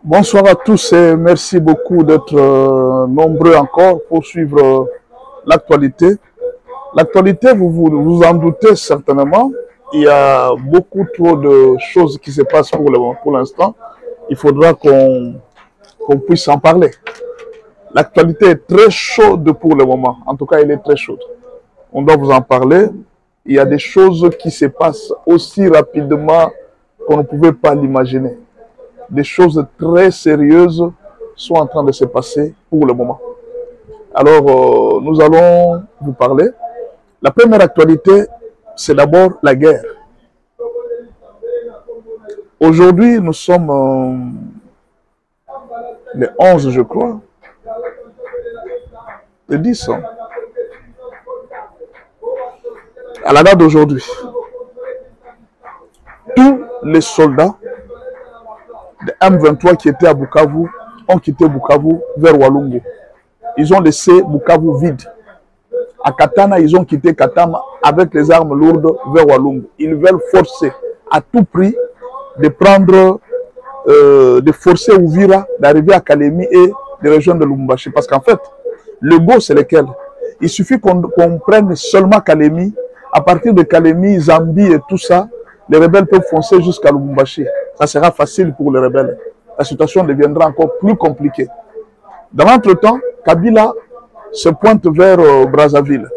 Bonsoir à tous et merci beaucoup d'être nombreux encore pour suivre l'actualité. L'actualité, vous en doutez certainement, il y a beaucoup trop de choses qui se passent pour l'instant. Il faudra qu'on puisse en parler. L'actualité est très chaude pour le moment. En tout cas, elle est très chaude. On doit vous en parler. Il y a des choses qui se passent aussi rapidement qu'on ne pouvait pas l'imaginer. Des choses très sérieuses sont en train de se passer pour le moment. Alors, nous allons vous parler. La première actualité, c'est d'abord la guerre. Aujourd'hui, nous sommes le 11, je crois, le 10. À la date d'aujourd'hui, tous les soldats de M23 qui étaient à Bukavu ont quitté Bukavu vers Walungu. Ils ont laissé Bukavu vide. À Katana, ils ont quitté Katama avec les armes lourdes vers Walungu. Ils veulent forcer à tout prix de prendre, de forcer Uvira d'arriver à Kalemi et de rejoindre Lubumbashi. Parce qu'en fait, le go, c'est lequel? Il suffit qu'on prenne seulement Kalemi. À partir de Kalemi, Zambie et tout ça, les rebelles peuvent foncer jusqu'à Lubumbashi. Ça sera facile pour les rebelles. La situation deviendra encore plus compliquée. Dans l'entretemps, Kabila se pointe vers Brazzaville.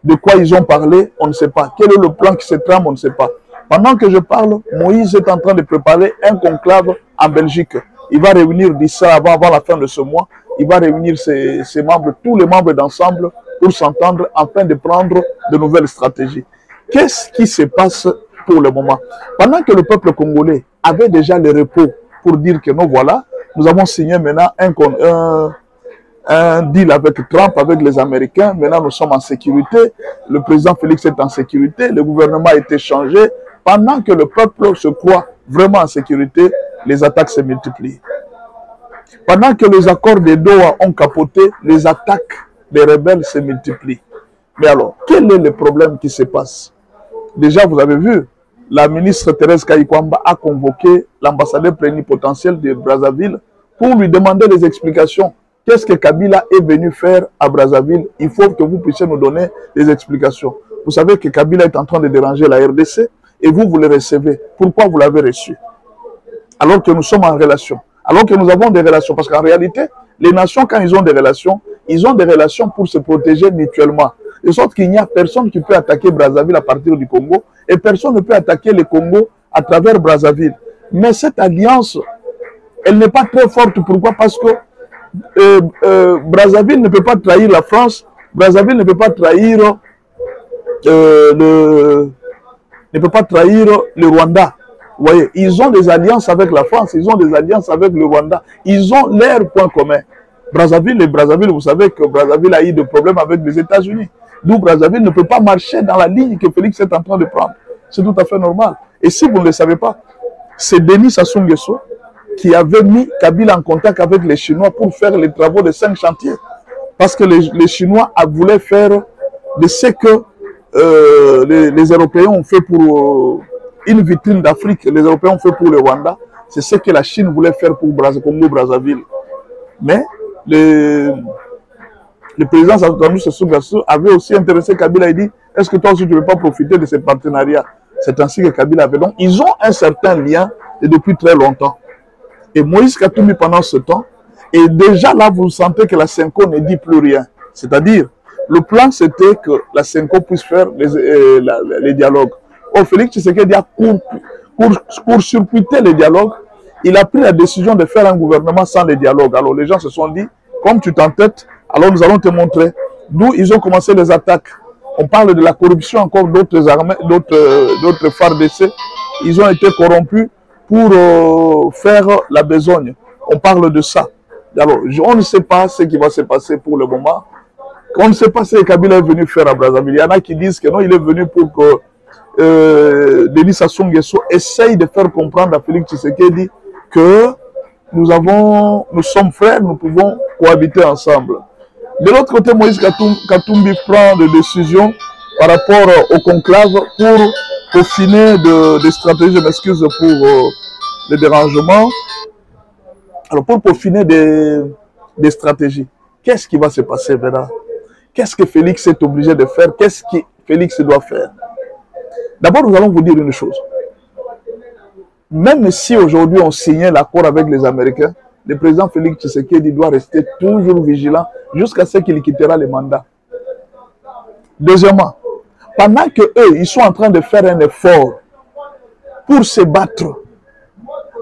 De quoi ils ont parlé, on ne sait pas. Quel est le plan qui se trame, on ne sait pas. Pendant que je parle, Moïse est en train de préparer un conclave en Belgique. Il va réunir d'ici avant la fin de ce mois, il va réunir ses membres, tous les membres d'ensemble, pour s'entendre afin de prendre de nouvelles stratégies. Qu'est-ce qui se passe pour le moment? Pendant que le peuple congolais avait déjà le repos pour dire que non, voilà, nous avons signé maintenant un deal avec Trump, avec les Américains. Maintenant, nous sommes en sécurité. Le président Félix est en sécurité. Le gouvernement a été changé. Pendant que le peuple se croit vraiment en sécurité, les attaques se multiplient. Pendant que les accords de Doha ont capoté, les attaques des rebelles se multiplient. Mais alors, quel est le problème qui se passe? Déjà, vous avez vu, la ministre Thérèse Kayikwamba a convoqué l'ambassadeur plénipotentiel de Brazzaville pour lui demander des explications. Qu'est-ce que Kabila est venu faire à Brazzaville? Il faut que vous puissiez nous donner des explications. Vous savez que Kabila est en train de déranger la RDC et vous le recevez. Pourquoi vous l'avez reçu? Alors que nous sommes en relation. Alors que nous avons des relations. Parce qu'en réalité, les nations, quand ils ont des relations pour se protéger mutuellement. De sorte qu'il n'y a personne qui peut attaquer Brazzaville à partir du Congo et personne ne peut attaquer le Congo à travers Brazzaville. Mais cette alliance, elle n'est pas très forte. Pourquoi? Parce que Brazzaville ne peut pas trahir la France, Brazzaville ne peut pas trahir le Rwanda. Vous voyez, ils ont des alliances avec la France, ils ont des alliances avec le Rwanda, ils ont leurs points communs. Brazzaville, vous savez que Brazzaville a eu des problèmes avec les États-Unis. D'où Brazzaville ne peut pas marcher dans la ligne que Félix est en train de prendre. C'est tout à fait normal. Et si vous ne le savez pas, c'est Denis Sassou Nguesso qui avait mis Kabila en contact avec les Chinois pour faire les travaux de 5 chantiers. Parce que les Chinois voulaient faire de ce que les Européens ont fait pour une vitrine d'Afrique, les Européens ont fait pour le Rwanda. C'est ce que la Chine voulait faire pour Congo-Brazzaville. Mais le président Sassou Nguesso avait aussi intéressé Kabila et dit, est-ce que toi aussi tu ne veux pas profiter de ces partenariats? C'est ainsi que Kabila avait. Donc, ils ont un certain lien et depuis très longtemps. Et Moïse Katumbi pendant ce temps, et déjà là, vous sentez que la Senko ne dit plus rien. C'est-à-dire, le plan, c'était que la Senko puisse faire les dialogues. Or, Félix Tshisekedi a pour surputer les dialogues, il a pris la décision de faire un gouvernement sans les dialogues. Alors, les gens se sont dit, comme tu t'entêtes, alors nous allons te montrer. D'où ils ont commencé les attaques. On parle de la corruption encore d'autres armées, d'autres FARDC. Ils ont été corrompus pour faire la besogne. On parle de ça. Alors, on ne sait pas ce qui va se passer pour le moment. On ne sait pas ce que Kabila est venu faire à Brazzaville. Il y en a qui disent que non, il est venu pour que Denis Sassou Nguesso essaye de faire comprendre à Félix Tshisekedi que nous sommes frères, nous pouvons cohabiter ensemble. De l'autre côté, Moïse Katumbi prend des décisions par rapport au conclave pour peaufiner des stratégies, je m'excuse pour le dérangement, Alors, pour peaufiner des stratégies, qu'est-ce qui va se passer maintenant? Qu'est-ce que Félix est obligé de faire? Qu'est-ce que Félix doit faire? D'abord, nous allons vous dire une chose. Même si aujourd'hui on signait l'accord avec les Américains, le président Félix Tshisekedi doit rester toujours vigilant jusqu'à ce qu'il quittera le mandat. Deuxièmement, pendant que eux, ils sont en train de faire un effort pour se battre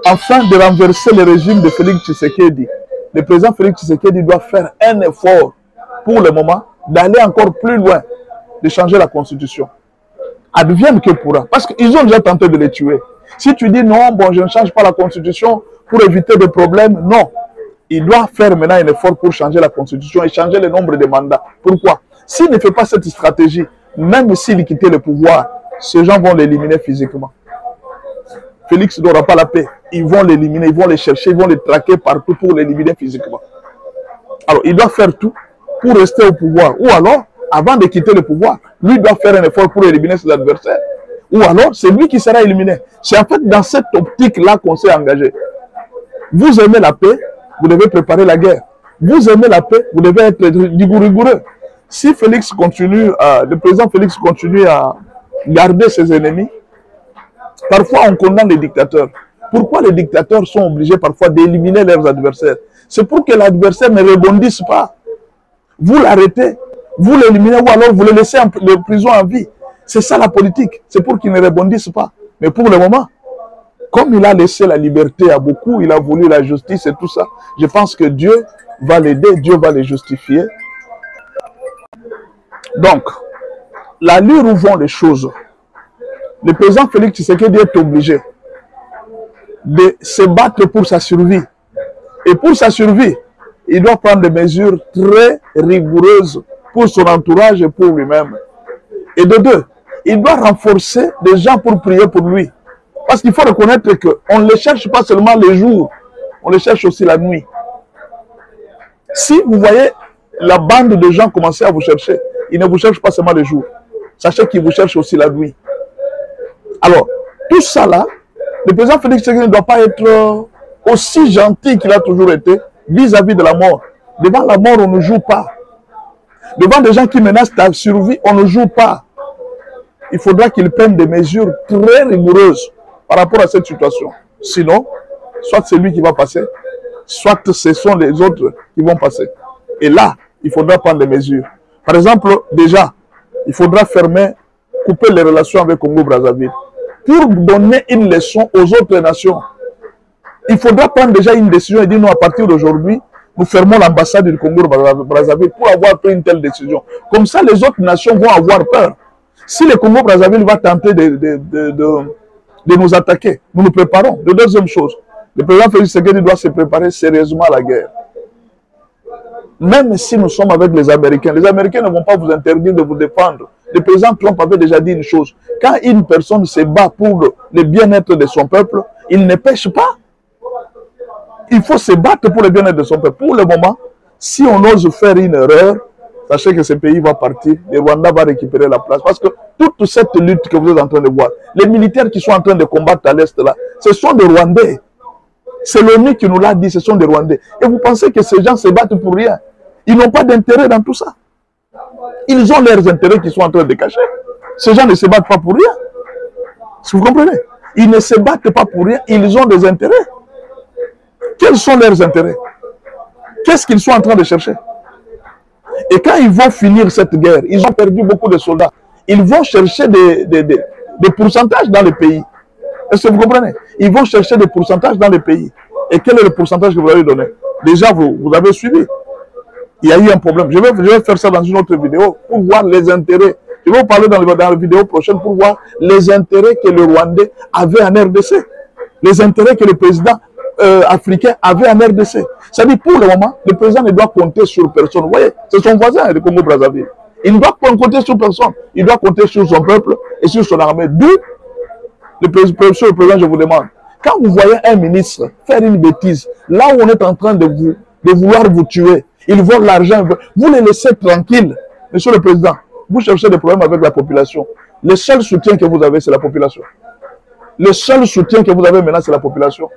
afin de renverser le régime de Félix Tshisekedi, le président Félix Tshisekedi doit faire un effort pour le moment d'aller encore plus loin, de changer la constitution. Advienne que pourra. Parce qu'ils ont déjà tenté de les tuer. Si tu dis non, bon, je ne change pas la constitution pour éviter des problèmes, non. Il doit faire maintenant un effort pour changer la constitution et changer le nombre de mandats. Pourquoi? S'il ne fait pas cette stratégie, même s'il quittait le pouvoir, ces gens vont l'éliminer physiquement. Félix n'aura pas la paix. Ils vont l'éliminer, ils vont les chercher, ils vont les traquer partout pour l'éliminer physiquement. Alors, il doit faire tout pour rester au pouvoir. Ou alors, avant de quitter le pouvoir, lui doit faire un effort pour éliminer ses adversaires. Ou alors, c'est lui qui sera éliminé. C'est en fait dans cette optique-là qu'on s'est engagé. Vous aimez la paix, vous devez préparer la guerre. Vous aimez la paix, vous devez être rigoureux. Si Félix continue, le président Félix continue à garder ses ennemis, parfois on condamne les dictateurs. Pourquoi les dictateurs sont obligés parfois d'éliminer leurs adversaires? C'est pour que l'adversaire ne rebondisse pas. Vous l'arrêtez, vous l'éliminez ou alors vous le laissez en prison à vie. C'est ça la politique, c'est pour qu'il ne rebondisse pas. Mais pour le moment, comme il a laissé la liberté à beaucoup, il a voulu la justice et tout ça, je pense que Dieu va l'aider, Dieu va les justifier. Donc, l'allure où vont les choses, le président Félix Tshisekedi est obligé de se battre pour sa survie. Et pour sa survie, il doit prendre des mesures très rigoureuses pour son entourage et pour lui-même. Et de deux, il doit renforcer des gens pour prier pour lui. Parce qu'il faut reconnaître qu'on ne les cherche pas seulement les jours, on les cherche aussi la nuit. Si vous voyez la bande de gens commencer à vous chercher, ils ne vous cherchent pas seulement les jours. Sachez qu'ils vous cherchent aussi la nuit. Alors, tout ça là, le président Félix Tshisekedi ne doit pas être aussi gentil qu'il a toujours été vis-à-vis de la mort. Devant la mort, on ne joue pas. Devant des gens qui menacent ta survie, on ne joue pas. Il faudra qu'il prenne des mesures très rigoureuses par rapport à cette situation. Sinon, soit c'est lui qui va passer, soit ce sont les autres qui vont passer. Et là, il faudra prendre des mesures. Par exemple, déjà, il faudra couper les relations avec Congo-Brazzaville pour donner une leçon aux autres nations. Il faudra prendre déjà une décision et dire non, à partir d'aujourd'hui, nous fermons l'ambassade du Congo-Brazzaville pour avoir pris une telle décision. Comme ça, les autres nations vont avoir peur. Si le Congo-Brazzaville va tenter de nous attaquer, nous nous préparons. La deuxième chose, le président Félix Tshisekedi doit se préparer sérieusement à la guerre. Même si nous sommes avec les Américains ne vont pas vous interdire de vous défendre. Le président Trump avait déjà dit une chose. Quand une personne se bat pour le bien-être de son peuple, il ne pêche pas. Il faut se battre pour le bien-être de son peuple. Pour le moment, si on ose faire une erreur, sachez que ce pays va partir, le Rwanda va récupérer la place. Parce que toute cette lutte que vous êtes en train de voir, les militaires qui sont en train de combattre à l'Est là, ce sont des Rwandais. C'est l'ONU qui nous l'a dit, ce sont des Rwandais. Et vous pensez que ces gens se battent pour rien? Ils n'ont pas d'intérêt dans tout ça. Ils ont leurs intérêts qui sont en train de cacher. Ces gens ne se battent pas pour rien. Si vous comprenez? Ils ne se battent pas pour rien, ils ont des intérêts. Quels sont leurs intérêts? Qu'est-ce qu'ils sont en train de chercher? Et quand ils vont finir cette guerre, ils ont perdu beaucoup de soldats. Ils vont chercher des pourcentages dans le pays. Est-ce que vous comprenez? Ils vont chercher des pourcentages dans le pays. Et quel est le pourcentage que vous allez donner? Déjà, vous avez suivi. Il y a eu un problème. Je vais faire ça dans une autre vidéo pour voir les intérêts. Je vais vous parler dans la vidéo prochaine pour voir les intérêts que le Rwandais avait en RDC. Les intérêts que le président africain avait en RDC. C'est-à-dire, pour le moment, le président ne doit compter sur personne. Vous voyez, c'est son voisin, le Congo-Brazzaville. Il ne doit pas compter sur personne. Il doit compter sur son peuple et sur son armée. D'où, le président, je vous demande, quand vous voyez un ministre faire une bêtise, là où on est en train de vouloir vous tuer, ils volent l'argent, vous les laissez tranquilles. Monsieur le Président, vous cherchez des problèmes avec la population. Le seul soutien que vous avez, c'est la population. Le seul soutien que vous avez maintenant, c'est la population.